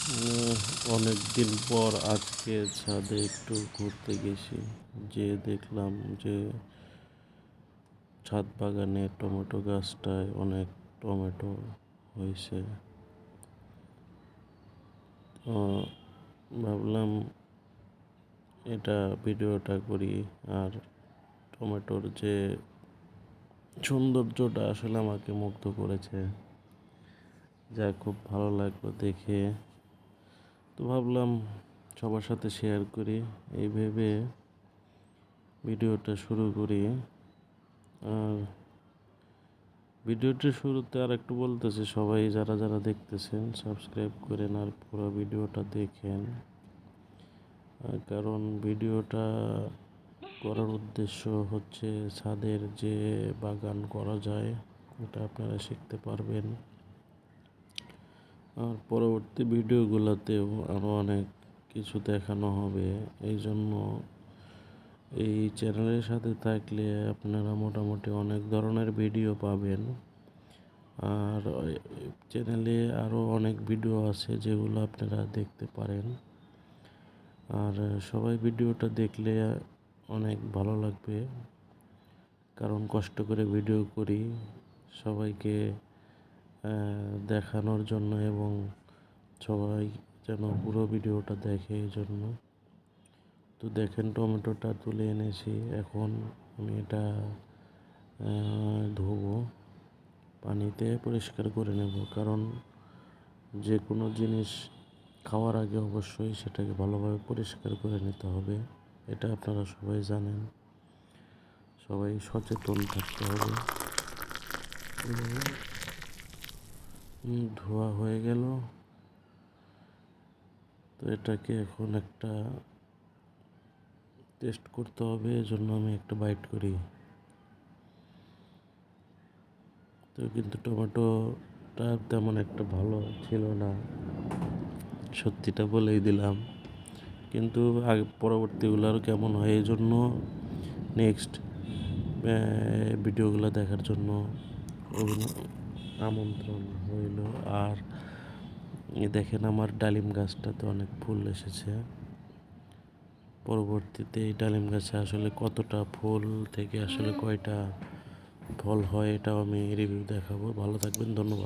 উম, অনেক দিন পর আজকে ছাদে একটু ঘুরতে গেছি। যে দেখলাম যে ছাদ বাগানে টমেটো গাছটায় অনেক টমেটো হয়েছে। তো ভাবলাম এটা ভিডিওটা করি। আর টমেটোর যে সৌন্দর্যটা আসলে আমাকে মুগ্ধ করেছে, যা খুব ভালো লাগলো দেখে। তো ভাবলাম সবার সাথে শেয়ার করি, এই ভেবে ভিডিওটা শুরু করি। আর ভিডিওটির শুরুতে আর একটু বলতেছি, সবাই যারা যারা দেখতেছেন সাবস্ক্রাইব করেন আর পুরো ভিডিওটা দেখেন। কারণ ভিডিওটা করার উদ্দেশ্য হচ্ছে ছাদের যে বাগান করা যায় এটা আপনারা শিখতে পারবেন। আর পরবর্তী ভিডিওগুলোতেও আরও অনেক কিছু দেখানো হবে। এই জন্য এই চ্যানেলের সাথে থাকলে আপনারা মোটামুটি অনেক ধরনের ভিডিও পাবেন। আর চ্যানেলে আরও অনেক ভিডিও আছে যেগুলো আপনারা দেখতে পারেন। আর সবাই ভিডিওটা দেখলে অনেক ভালো লাগবে, কারণ কষ্ট করে ভিডিও করি সবাইকে দেখানোর জন্য এবং সবাই যেন পুরো ভিডিওটা দেখে এই জন্য। তো দেখেন টমেটোটা তুলে এনেছি, এখন আমি এটা ধোবো, পানিতে পরিষ্কার করে নেব। কারণ যে কোনো জিনিস খাওয়ার আগে অবশ্যই সেটাকে ভালোভাবে পরিষ্কার করে নিতে হবে, এটা আপনারা সবাই জানেন। সবাই সচেতন থাকতে হবে। ধোয়া হয়ে গেল, তো এটাকে এখন একটা টেস্ট করতে হবে, এজন্য আমি একটা বাইট করি। তো কিন্তু টমেটোটা তেমন একটা ভালো ছিল না, সত্যিটা বলেই দিলাম। কিন্তু আগে পরবর্তীগুলো আরও কেমন হয় এই জন্য নেক্সট ভিডিওগুলো দেখার জন্য আমন্ত্রণ হইল। আর দেখেন আমার ডালিম গাছটাতে অনেক ফুল এসেছে। পরবর্তীতে এই ডালিম গাছে আসলে কতটা ফুল থেকে আসলে কয়টা ফল হয় এটাও আমি রিভিউ দেখাবো। ভালো থাকবেন, ধন্যবাদ।